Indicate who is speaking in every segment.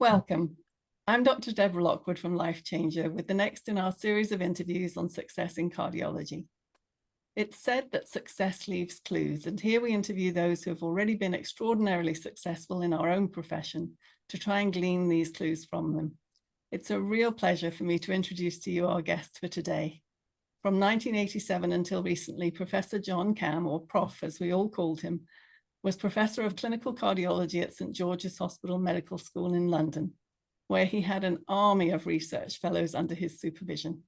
Speaker 1: Welcome. I'm Dr. Deborah Lockwood from Life Changer with the next in our series of interviews on success in cardiology. It's said that success leaves clues, and here we interview those who have already been extraordinarily successful in our own profession to try and glean these clues from them. It's a real pleasure for me to introduce to you our guest for today. From 1987 until recently, Professor John Camm, or Prof as we all called him, was Professor of Clinical Cardiology at St George's Hospital Medical School in London, where he had an army of research fellows under his supervision.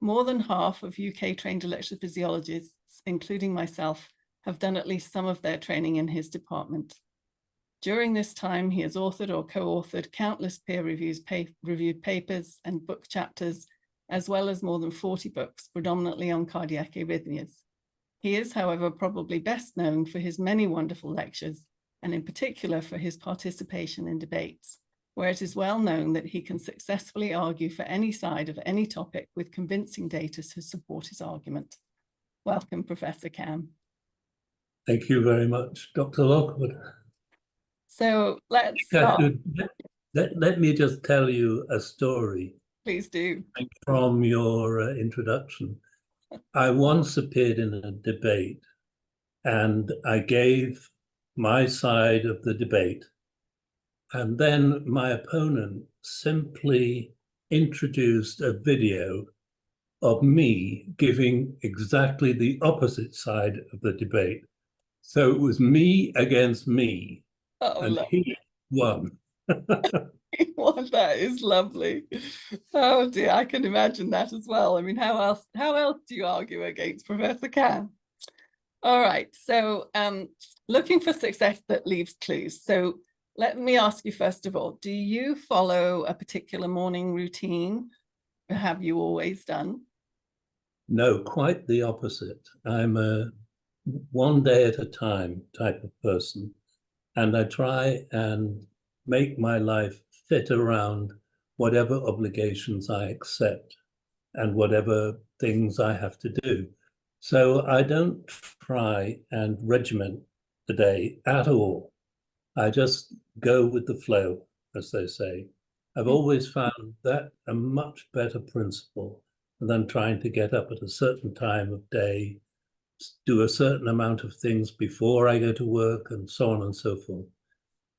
Speaker 1: More than half of UK-trained electrophysiologists, including myself, have done at least some of their training in his department. During this time, he has authored or co-authored countless peer-reviewed papers and book chapters, as well as more than 40 books, predominantly on cardiac arrhythmias. He is, however, probably best known for his many wonderful lectures, and in particular for his participation in debates, where it is well known that he can successfully argue for any side of any topic with convincing data to support his argument. Welcome, Professor Camm.
Speaker 2: Thank you very much, Dr. Lockwood.
Speaker 1: So let's start.
Speaker 2: Let me just tell you a story.
Speaker 1: Please do.
Speaker 2: From your introduction. I once appeared in a debate and I gave my side of the debate, and then my opponent simply introduced a video of me giving exactly the opposite side of the debate. So it was me against me, and he won.
Speaker 1: Well, that is lovely. Oh dear, I can imagine that as well. I mean, how else do you argue against Professor Camm? All right, so looking for success that leaves clues. So let me ask you first of all, do you follow a particular morning routine? Have you always done?
Speaker 2: No, quite the opposite. I'm a one day at a time type of person, and I try and make my life fit around whatever obligations I accept and whatever things I have to do. So I don't try and regiment the day at all. I just go with the flow, as they say. I've always found that a much better principle than trying to get up at a certain time of day, do a certain amount of things before I go to work, and so on and so forth.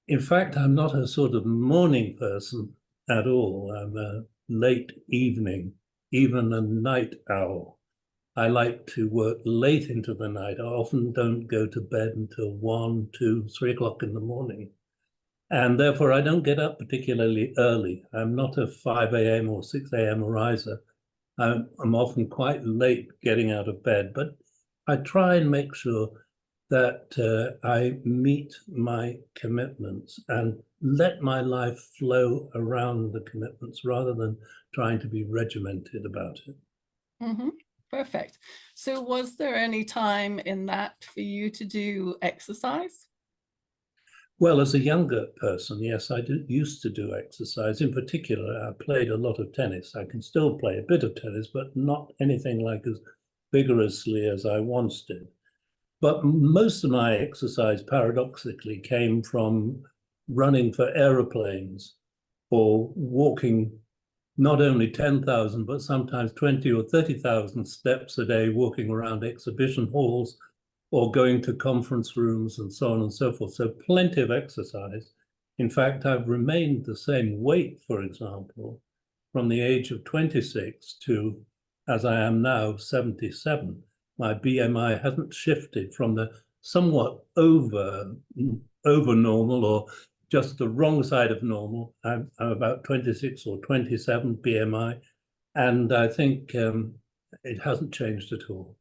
Speaker 2: In fact, I'm not a sort of morning person at all. I'm a late evening, even a night owl. I like to work late into the night. I often don't go to bed until 1, 2, 3 o'clock in the morning. And therefore, I don't get up particularly early. I'm not a 5 a.m. or 6 a.m. riser. I'm often quite late getting out of bed, but I try and make sure that I meet my commitments and let my life flow around the commitments rather than trying to be regimented about it.
Speaker 1: Mm-hmm. Perfect. So was there any time in that for you to do exercise?
Speaker 2: Well, as a younger person, yes, I used to do exercise. In particular, I played a lot of tennis. I can still play a bit of tennis, but not anything like as vigorously as I once did. But most of my exercise, paradoxically, came from running for aeroplanes or walking not only 10,000, but sometimes 20 or 30,000 steps a day, walking around exhibition halls or going to conference rooms and so on and so forth. So plenty of exercise. In fact, I've remained the same weight, for example, from the age of 26 to, as I am now, 77. My BMI hasn't shifted from the somewhat over normal or just the wrong side of normal. I'm about 26 or 27 BMI, and I think it hasn't changed at all.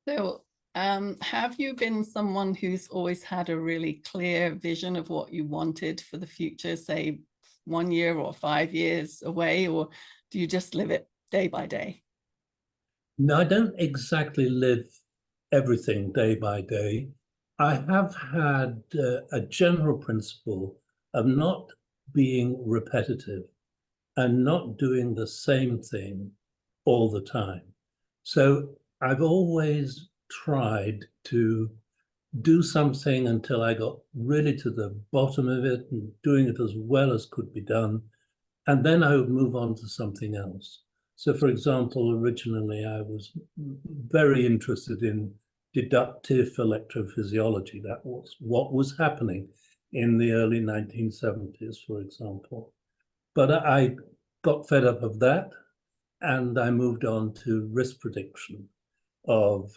Speaker 1: So have you been someone who's always had a really clear vision of what you wanted for the future, say 1 year or 5 years away, or do you just live it day by day?
Speaker 2: No, I don't exactly live everything day by day. I have had a general principle of not being repetitive and not doing the same thing all the time. So I've always tried to do something until I got really to the bottom of it and doing it as well as could be done. And then I would move on to something else. So, for example, originally I was very interested in deductive electrophysiology. That was what was happening in the early 1970s, for example. But I got fed up of that, and I moved on to risk prediction of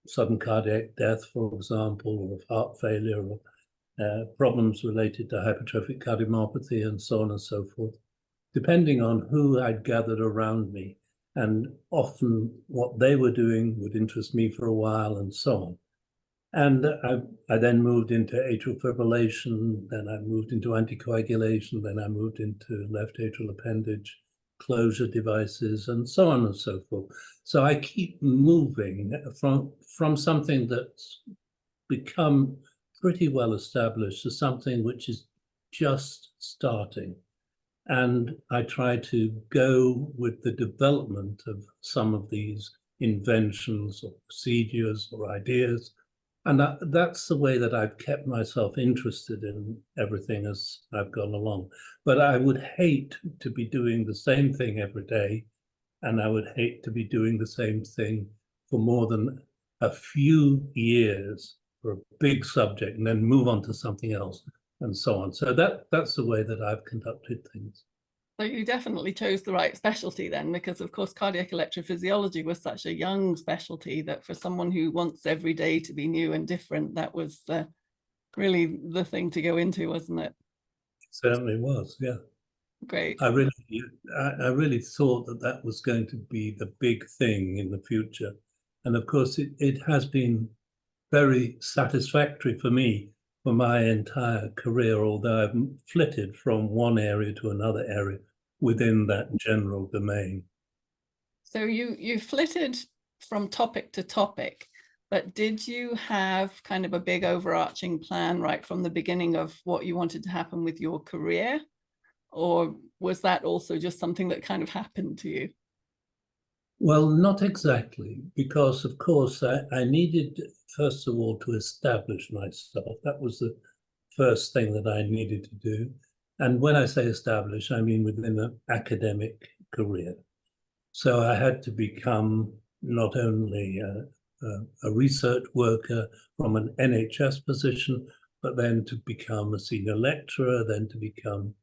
Speaker 2: sudden cardiac death, for example, or of heart failure, or problems related to hypertrophic cardiomyopathy, and so on and so forth, depending on who I'd gathered around me. And often what they were doing would interest me for a while, and so on. And I then moved into atrial fibrillation, then I moved into anticoagulation, then I moved into left atrial appendage closure devices, and so on and so forth. So I keep moving from something that's become pretty well established to something which is just starting. And I try to go with the development of some of these inventions or procedures or ideas. And that's the way that I've kept myself interested in everything as I've gone along. But I would hate to be doing the same thing every day. And I would hate to be doing the same thing for more than a few years for a big subject and then move on to something else and so on. So that's the way that I've conducted things.
Speaker 1: So you definitely chose the right specialty then, because of course cardiac electrophysiology was such a young specialty that for someone who wants every day to be new and different, that was really the thing to go into, wasn't it?
Speaker 2: It certainly was, yeah.
Speaker 1: Great.
Speaker 2: I really thought that was going to be the big thing in the future. And of course, it has been very satisfactory for me for my entire career, although I've flitted from one area to another area within that general domain.
Speaker 1: So you flitted from topic to topic, but did you have kind of a big overarching plan right from the beginning of what you wanted to happen with your career? Or was that also just something that kind of happened to you?
Speaker 2: Well, not exactly, because of course I needed, first of all, to establish myself. That was the first thing that I needed to do. And when I say establish, I mean within an academic career. So I had to become not only a research worker from an NHS position, but then to become a senior lecturer, then to become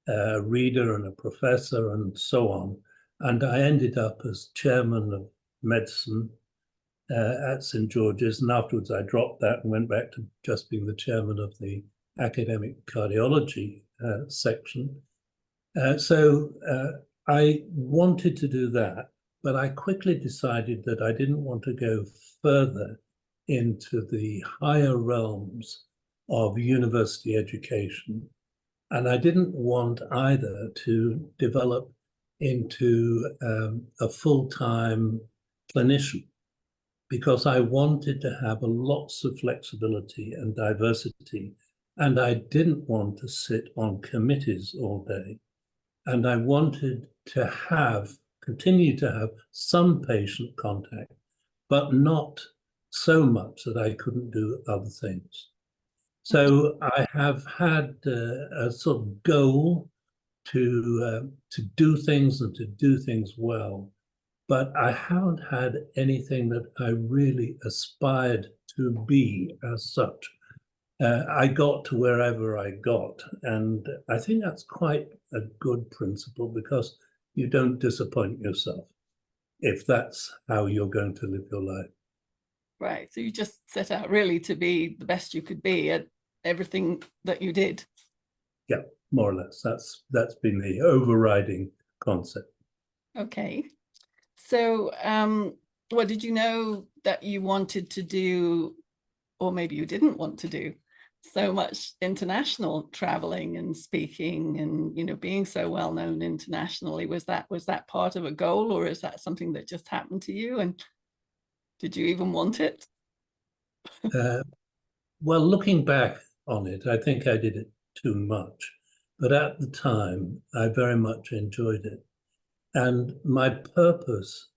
Speaker 2: a reader and a professor, and so on. And I ended up as chairman of medicine at St. George's. And afterwards, I dropped that and went back to just being the chairman of the academic cardiology section. So I wanted to do that, but I quickly decided that I didn't want to go further into the higher realms of university education. And I didn't want either to develop into a full-time clinician, because I wanted to have lots of flexibility and diversity. And I didn't want to sit on committees all day. And I wanted to continue to have some patient contact, but not so much that I couldn't do other things. So I have had a sort of goal to do things and to do things well, but I haven't had anything that I really aspired to be as such. I got to wherever I got, and I think that's quite a good principle, because you don't disappoint yourself if that's how you're going to live your life.
Speaker 1: Right. So you just set out really to be the best you could be at everything that you did.
Speaker 2: Yeah, more or less. That's been the overriding concept.
Speaker 1: Okay. So what did you know that you wanted to do, or maybe you didn't want to do so much international traveling and speaking and being so well known internationally? Was that part of a goal, or is that something that just happened to you, and did you even want it?
Speaker 2: Well, looking back on it, I think I did it too much, but at the time I very much enjoyed it. And my purpose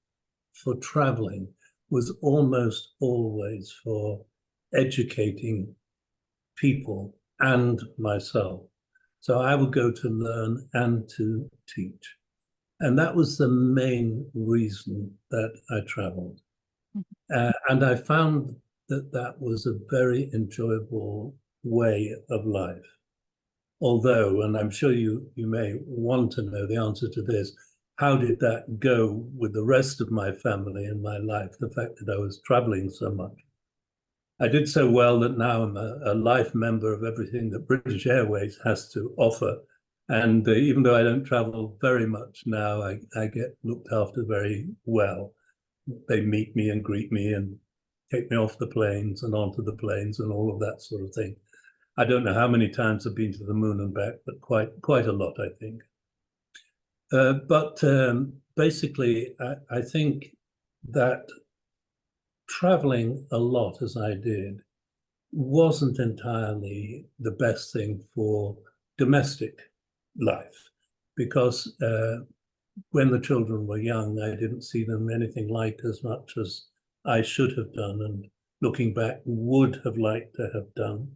Speaker 2: for traveling was almost always for educating people and myself. So I would go to learn and to teach. And that was the main reason that I traveled. And I found that that was a very enjoyable way of life. Although, and I'm sure you may want to know the answer to this, how did that go with the rest of my family and my life, the fact that I was traveling so much? I did so well that now I'm a life member of everything that British Airways has to offer. And even though I don't travel very much now, I get looked after very well. They meet me and greet me and take me off the planes and onto the planes and all of that sort of thing. I don't know how many times I've been to the moon and back, but quite a lot, I think. But basically, I think that traveling a lot as I did wasn't entirely the best thing for domestic life, because when the children were young, I didn't see them anything like as much as I should have done, and looking back, would have liked to have done.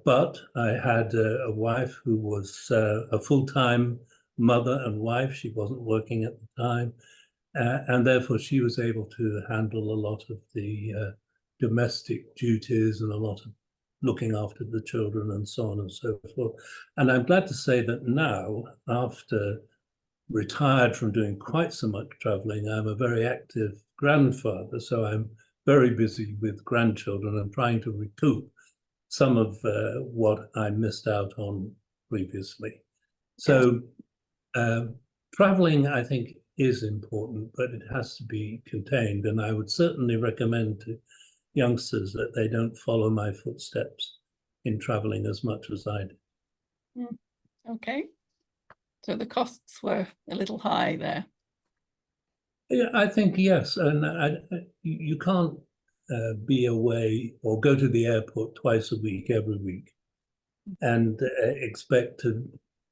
Speaker 2: But I had a wife who was a full-time mother and wife. She wasn't working at the time. And therefore, she was able to handle a lot of the domestic duties and a lot of looking after the children and so on and so forth. And I'm glad to say that now, after retired from doing quite so much traveling, I'm a very active grandfather. So I'm very busy with grandchildren and trying to recoup some of what I missed out on previously. So traveling, I think, is important, but it has to be contained. And I would certainly recommend to youngsters that they don't follow my footsteps in traveling as much as I did.
Speaker 1: Okay. So the costs were a little high there.
Speaker 2: Yeah, I think yes. And you can't be away or go to the airport twice a week, every week, and expect to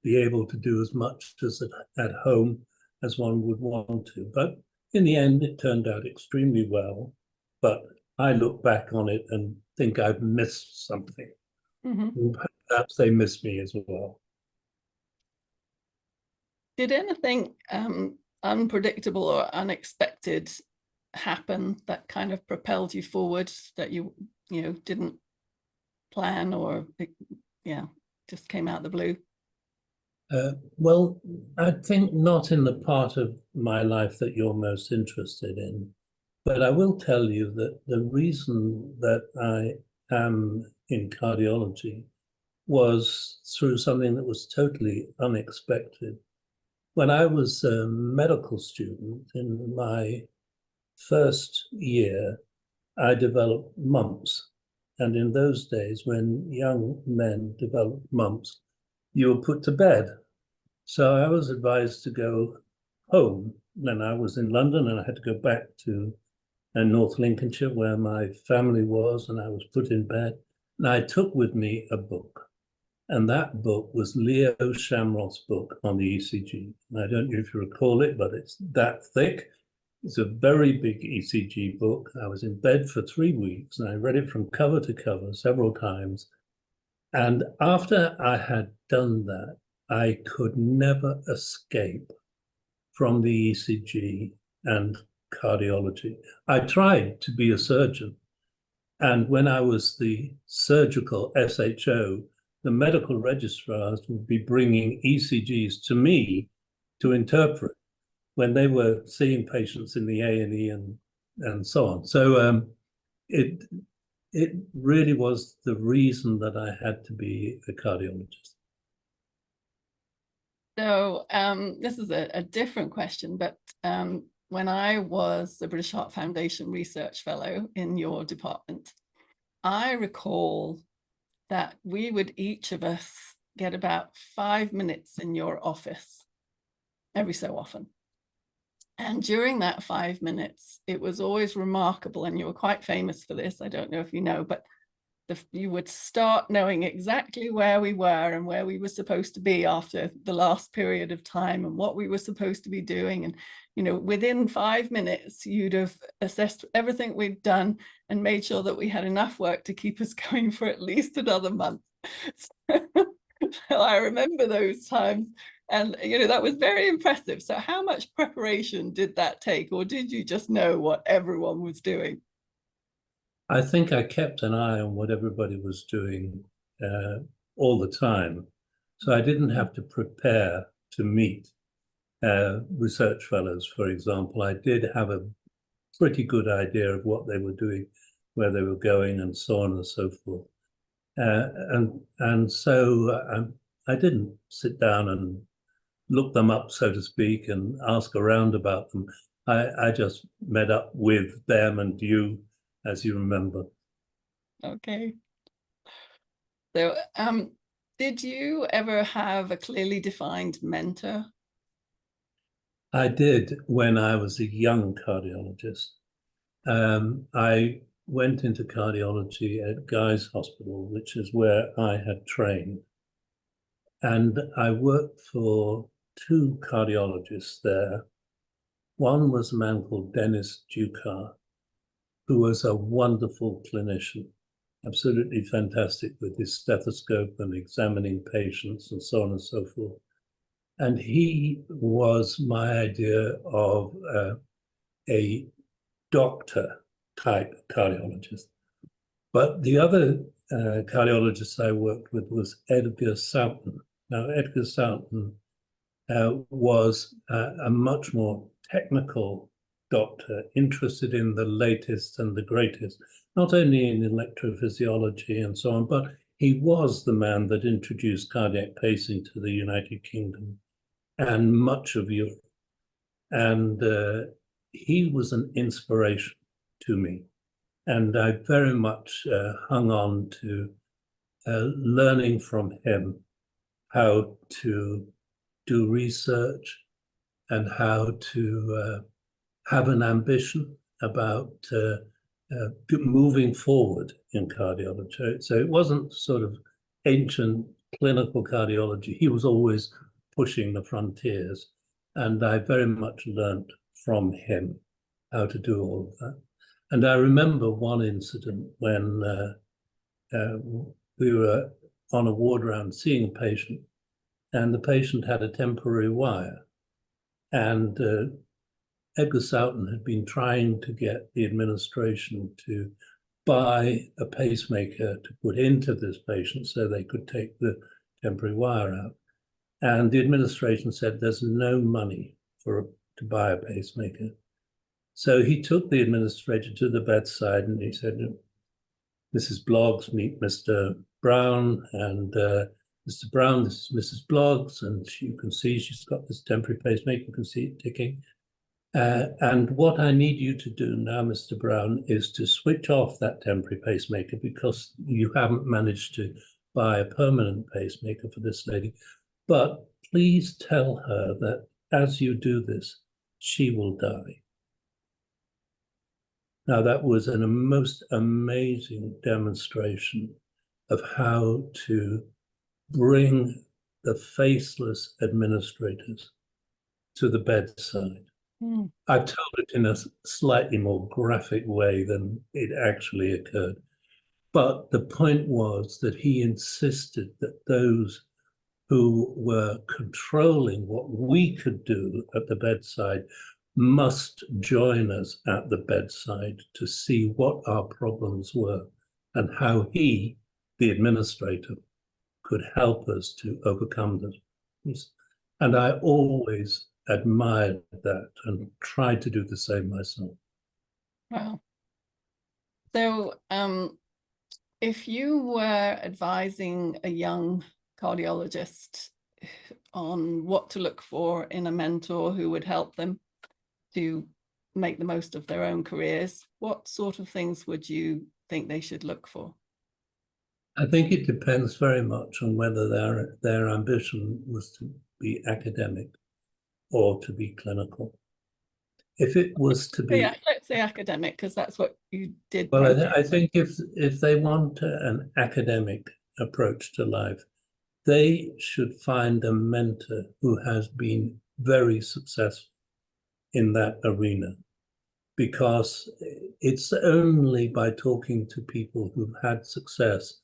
Speaker 2: be able to do as much as at home as one would want to. But in the end, it turned out extremely well. But I look back on it and think I've missed something. Perhaps they missed me as well.
Speaker 1: Did anything unpredictable or unexpected happen that kind of propelled you forward, that you didn't plan, or just came out of the blue?
Speaker 2: Well, I think not in the part of my life that you're most interested in, but I will tell you that the reason that I am in cardiology was through something that was totally unexpected. When I was a medical student in my first year, I developed mumps. And in those days, when young men developed mumps, you were put to bed. So I was advised to go home. Then I was in London and I had to go back to North Lincolnshire where my family was, and I was put in bed. And I took with me a book. And that book was Leo Shamroth's book on the ECG. And I don't know if you recall it, but it's that thick. It's a very big ECG book. I was in bed for 3 weeks and I read it from cover to cover several times. And after I had done that, I could never escape from the ECG and cardiology. I tried to be a surgeon. And when I was the surgical SHO, the medical registrars would be bringing ECGs to me to interpret when they were seeing patients in the A&E and so on. So it really was the reason that I had to be a cardiologist.
Speaker 1: So this is a different question, but when I was the British Heart Foundation Research Fellow in your department, I recall that we would each of us get about 5 minutes in your office every so often. And during that 5 minutes, it was always remarkable, and you were quite famous for this, I don't know if you know, but you would start knowing exactly where we were and where we were supposed to be after the last period of time and what we were supposed to be doing. And, you know, within 5 minutes, you'd have assessed everything we'd done and made sure that we had enough work to keep us going for at least another month. So I remember those times. And, you know, that was very impressive. So how much preparation did that take? Or did you just know what everyone was doing?
Speaker 2: I think I kept an eye on what everybody was doing all the time. So I didn't have to prepare to meet research fellows, for example. I did have a pretty good idea of what they were doing, where they were going, and so on and so forth. So I didn't sit down and look them up, so to speak, and ask around about them. I just met up with them and you, as you remember.
Speaker 1: Okay. So did you ever have a clearly defined mentor?
Speaker 2: I did when I was a young cardiologist. I went into cardiology at Guy's Hospital, which is where I had trained. And I worked for two cardiologists there. One was a man called Dennis Ducar, who was a wonderful clinician, absolutely fantastic with his stethoscope and examining patients and so on and so forth. And he was my idea of a doctor type cardiologist. But the other cardiologist I worked with was Edgar Soughton. Now, Edgar Soughton was a much more technical doctor, interested in the latest and the greatest, not only in electrophysiology and so on, but he was the man that introduced cardiac pacing to the United Kingdom and much of Europe. And he was an inspiration to me. And I very much hung on to learning from him how to do research and how to have an ambition about moving forward in cardiology. So it wasn't sort of ancient clinical cardiology. He was always pushing the frontiers. And I very much learned from him how to do all of that. And I remember one incident when we were on a ward round seeing a patient, and the patient had a temporary wire. And Edgar Soughton had been trying to get the administration to buy a pacemaker to put into this patient so they could take the temporary wire out. And the administration said there's no money to buy a pacemaker. So he took the administrator to the bedside and he said, Mrs. Bloggs, meet Mr. Brown, and Mr. Brown, this is Mrs. Bloggs, and you can see she's got this temporary pacemaker, you can see it ticking. And what I need you to do now, Mr. Brown, is to switch off that temporary pacemaker because you haven't managed to buy a permanent pacemaker for this lady. But please tell her that as you do this, she will die. Now, that was a most amazing demonstration of how to bring the faceless administrators to the bedside.
Speaker 1: Mm.
Speaker 2: I've told it in a slightly more graphic way than it actually occurred. But the point was that he insisted that those who were controlling what we could do at the bedside must join us at the bedside to see what our problems were and how he, the administrator, could help us to overcome them. And I always admired that and tried to do the same myself.
Speaker 1: Wow. So if you were advising a young cardiologist on what to look for in a mentor who would help them to make the most of their own careers, what sort of things would you think they should look for?
Speaker 2: I think it depends very much on whether their ambition was to be academic or to be clinical. if it was to be,
Speaker 1: Yeah, let's say academic, because that's what you did.
Speaker 2: well, I think if they want an academic approach to life, they should find a mentor who has been very successful in that arena, because it's only by talking to people who've had success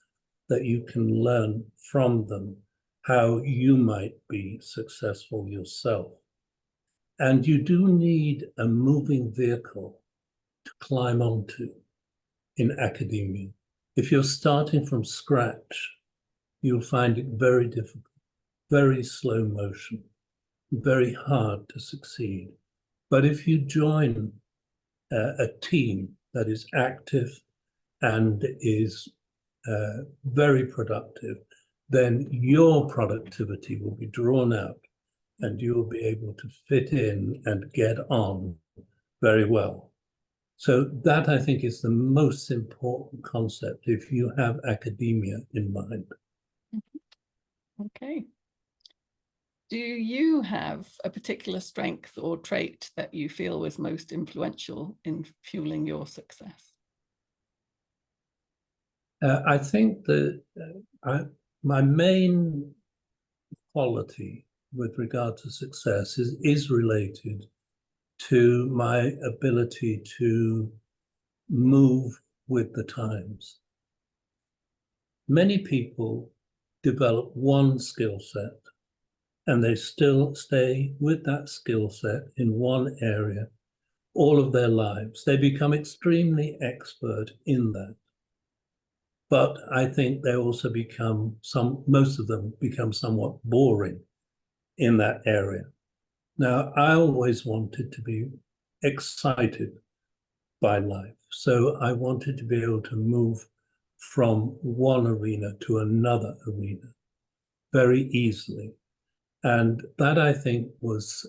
Speaker 2: that you can learn from them how you might be successful yourself. And you do need a moving vehicle to climb onto in academia. If you're starting from scratch, you'll find it very difficult, very slow motion, very hard to succeed. But if you join a team that is active and is very productive, then your productivity will be drawn out and you'll be able to fit in and get on very well. So that, I think, is the most important concept if you have academia in mind.
Speaker 1: Okay. Do you have a particular strength or trait that you feel was most influential in fueling your success?
Speaker 2: I think that my main quality with regard to success is related to my ability to move with the times. Many people develop one skill set and they still stay with that skill set in one area all of their lives. They become extremely expert in that. But I think they also become most of them become somewhat boring in that area. Now, I always wanted to be excited by life. So I wanted to be able to move from one arena to another arena very easily. And that, I think, was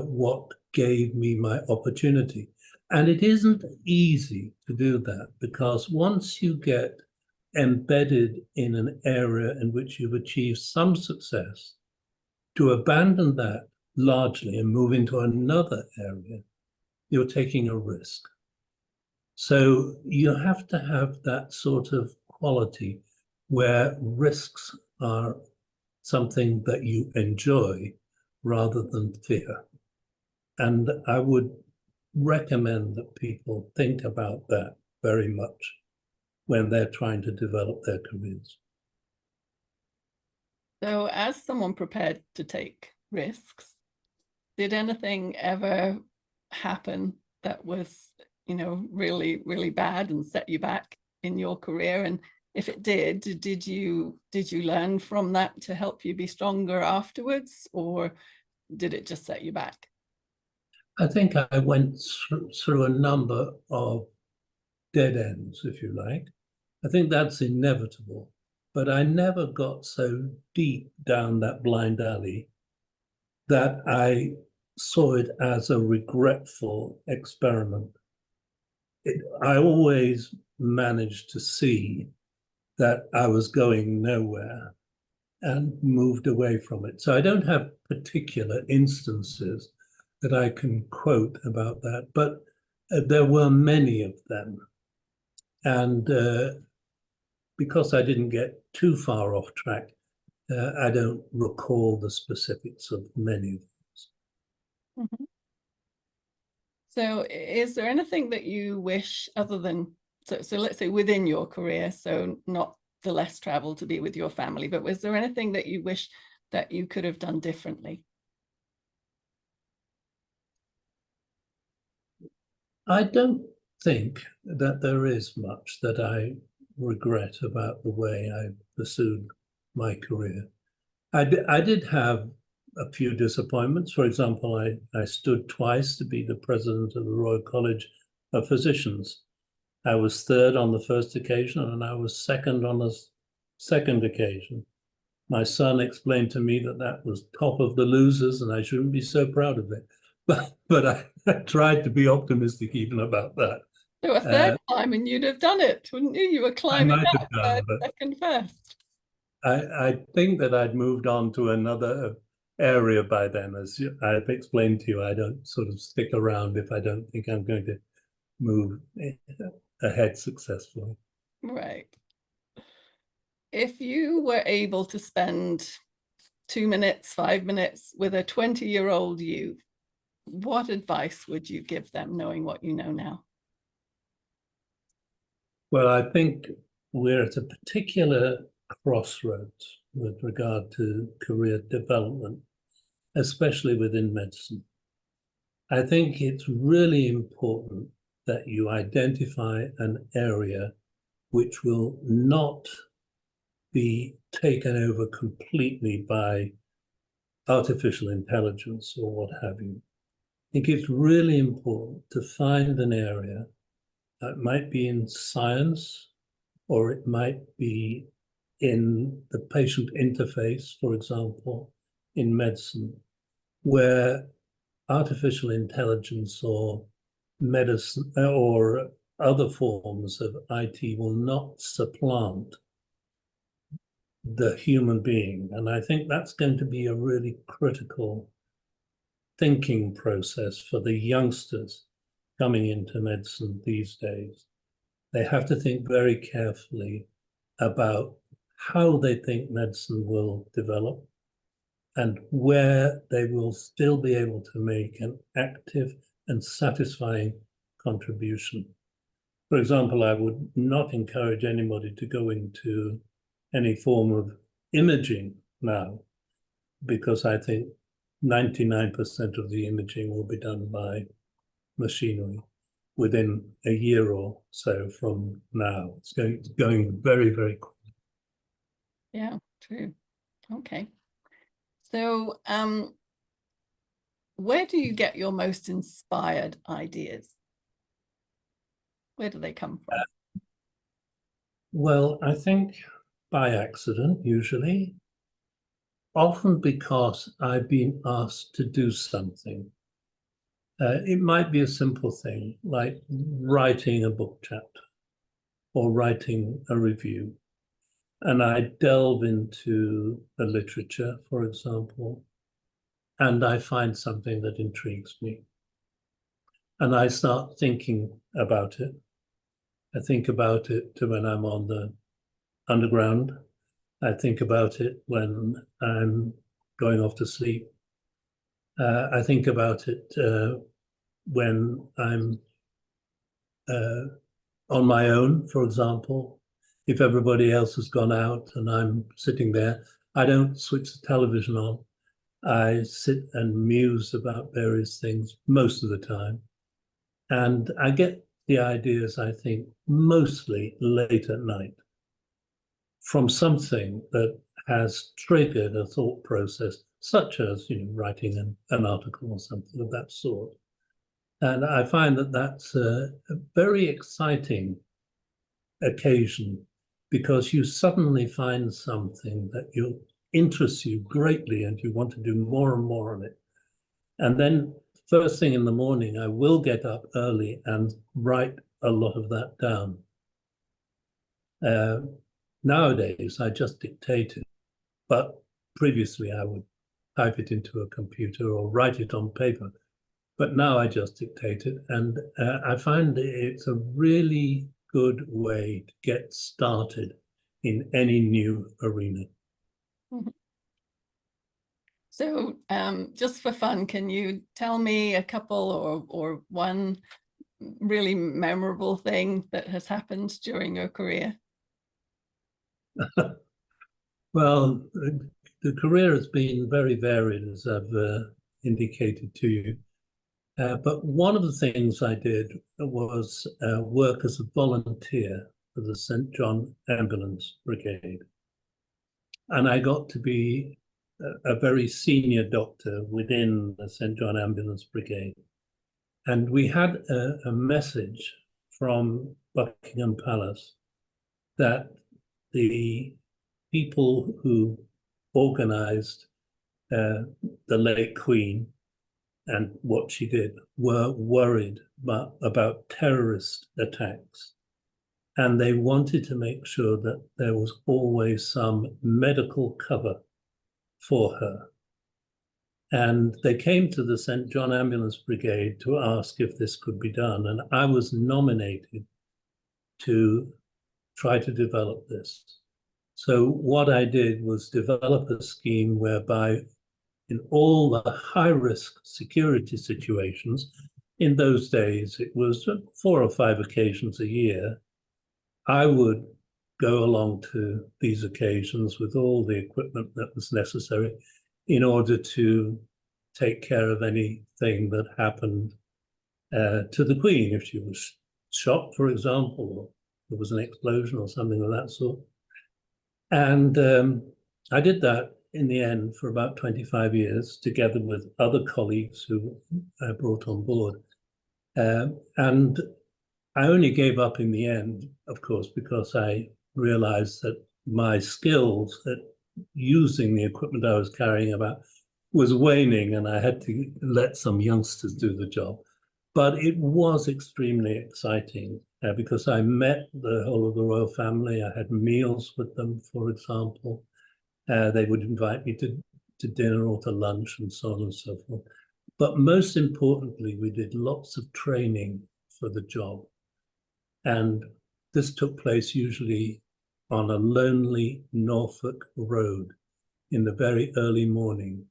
Speaker 2: what gave me my opportunity. And it isn't easy to do that, because once you get embedded in an area in which you've achieved some success, to abandon that largely and move into another area, you're taking a risk. So you have to have that sort of quality where risks are something that you enjoy rather than fear. And I would recommend that people think about that very much when they're trying to develop their careers.
Speaker 1: So as someone prepared to take risks, did anything ever happen that was, really, really bad and set you back in your career? And if it did you learn from that to help you be stronger afterwards, or did it just set you back?
Speaker 2: I think I went through a number of dead ends, if you like. I think that's inevitable, but I never got so deep down that blind alley that I saw it as a regretful experiment. I always managed to see that I was going nowhere and moved away from it. So I don't have particular instances that I can quote about that, but there were many of them. And because I didn't get too far off track, I don't recall the specifics of many of those.
Speaker 1: Mm-hmm. So is there anything that you wish, other than, so let's say within your career, so not the less travel to be with your family, but was there anything that you wish that you could have done differently?
Speaker 2: I don't think that there is much that I regret about the way I pursued my career. I did have a few disappointments. For example, I stood twice to be the president of the Royal College of Physicians. I was third on the first occasion and I was second on the second occasion. My son explained to me that that was top of the losers and I shouldn't be so proud of it. But I tried to be optimistic even about that.
Speaker 1: So a third time and you'd have done it, wouldn't you? You were climbing up third, second, first.
Speaker 2: I think that I'd moved on to another area by then. As I've explained to you, I don't sort of stick around if I don't think I'm going to move ahead successfully.
Speaker 1: Right. If you were able to spend 2 minutes, 5 minutes with a 20-year-old you, what advice would you give them, knowing what you know now?
Speaker 2: Well, I think we're at a particular crossroads with regard to career development, especially within medicine. I think it's really important that you identify an area which will not be taken over completely by artificial intelligence or what have you. I think it's really important to find an area that might be in science, or it might be in the patient interface, for example, in medicine, where artificial intelligence or medicine or other forms of IT will not supplant the human being. And I think that's going to be a really critical thinking process for the youngsters coming into medicine these days. They have to think very carefully about how they think medicine will develop and where they will still be able to make an active and satisfying contribution. For example, I would not encourage anybody to go into any form of imaging now, because I think 99% of the imaging will be done by machinery within a year or so from now. It's going very, very quickly.
Speaker 1: Yeah, true. Okay. So where do you get your most inspired ideas? Where do they come from?
Speaker 2: Well, I think by accident, usually, often because I've been asked to do something. It might be a simple thing like writing a book chapter or writing a review. And I delve into the literature, for example, and I find something that intrigues me. And I start thinking about it. I think about it when I'm on the underground. I think about it when I'm going off to sleep. I think about it when I'm on my own, for example. If everybody else has gone out and I'm sitting there, I don't switch the television on. I sit and muse about various things most of the time. And I get the ideas, I think, mostly late at night from something that has triggered a thought process, such as writing an article or something of that sort. And I find that that's a very exciting occasion, because you suddenly find something that interests you greatly and you want to do more and more on it. And then first thing in the morning, I will get up early and write a lot of that down. Nowadays, I just dictate it, but previously I would type it into a computer or write it on paper. But now I just dictate it, and I find it's a really good way to get started in any new arena.
Speaker 1: So just for fun, can you tell me a couple or one really memorable thing that has happened during your career?
Speaker 2: Well, the career has been very varied, as I've indicated to you. But one of the things I did was work as a volunteer for the St. John Ambulance Brigade. And I got to be a very senior doctor within the St. John Ambulance Brigade. And we had a message from Buckingham Palace that the people who organized the late Queen and what she did were worried about terrorist attacks. And they wanted to make sure that there was always some medical cover for her. And they came to the St. John Ambulance Brigade to ask if this could be done. And I was nominated to try to develop this. So what I did was develop a scheme whereby in all the high-risk security situations, in those days, it was 4 or 5 occasions a year, I would go along to these occasions with all the equipment that was necessary in order to take care of anything that happened to the Queen, if she was shot, for example, or there was an explosion or something of that sort. And I did that in the end for about 25 years, together with other colleagues who I brought on board. And I only gave up in the end, of course, because I realized that my skills at using the equipment I was carrying about was waning, and I had to let some youngsters do the job. But it was extremely exciting because I met the whole of the royal family. I had meals with them, for example. They would invite me to dinner or to lunch and so on and so forth. But most importantly, we did lots of training for the job. And this took place usually on a lonely Norfolk road in the very early morning.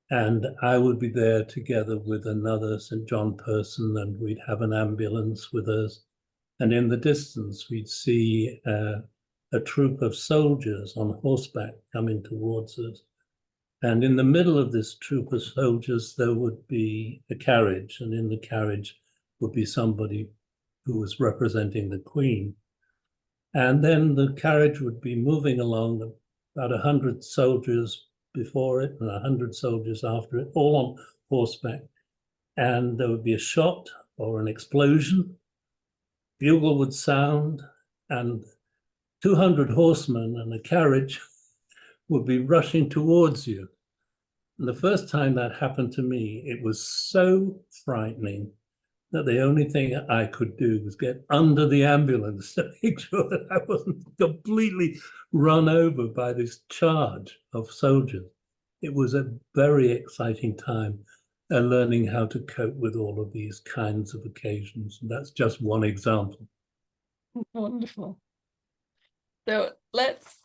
Speaker 2: And I would be there together with another St. John person, and we'd have an ambulance with us. And in the distance, we'd see a troop of soldiers on horseback coming towards us. And in the middle of this troop of soldiers, there would be a carriage, and in the carriage would be somebody who was representing the Queen. And then the carriage would be moving along, about 100 soldiers before it and 100 soldiers after it, all on horseback. And there would be a shot or an explosion, bugle would sound, and 200 horsemen and a carriage would be rushing towards you. And the first time that happened to me, it was so frightening that the only thing I could do was get under the ambulance to make sure that I wasn't completely run over by this charge of soldiers. It was a very exciting time learning how to cope with all of these kinds of occasions. And that's just one example.
Speaker 1: Wonderful. So let's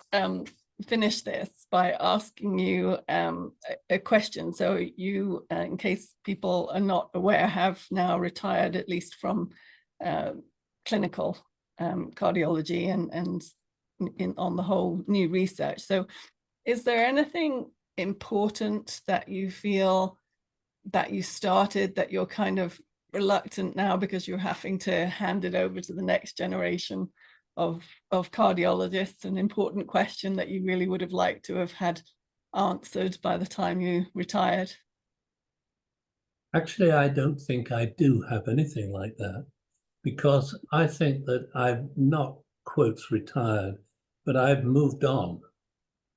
Speaker 1: finish this by asking you a question. So you, in case people are not aware, have now retired at least from clinical cardiology and on the whole new research. So is there anything important that you feel that you started that you're kind of reluctant now because you're having to hand it over to the next generation of cardiologists, an important question that you really would have liked to have had answered by the time you retired?
Speaker 2: Actually, I don't think I do have anything like that, because I think that I've not, quotes, retired, but I've moved on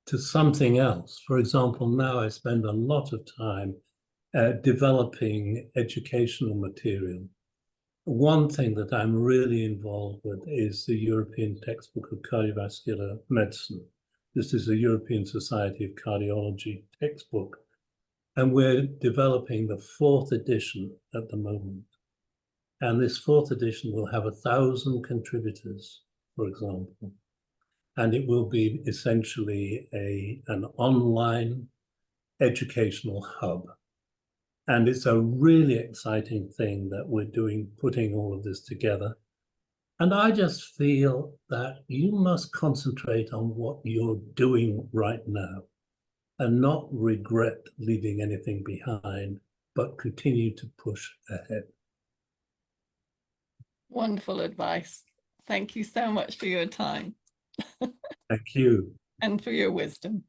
Speaker 2: to something else. For example, now I spend a lot of time developing educational material. One thing that I'm really involved with is the European Textbook of Cardiovascular Medicine. This is a European Society of Cardiology textbook, and we're developing the 4th edition at the moment. And this 4th edition will have 1,000 contributors, for example, and it will be essentially an online educational hub. And it's a really exciting thing that we're doing, putting all of this together. And I just feel that you must concentrate on what you're doing right now and not regret leaving anything behind, but continue to push ahead.
Speaker 1: Wonderful advice. Thank you so much for your time.
Speaker 2: Thank you.
Speaker 1: And for your wisdom.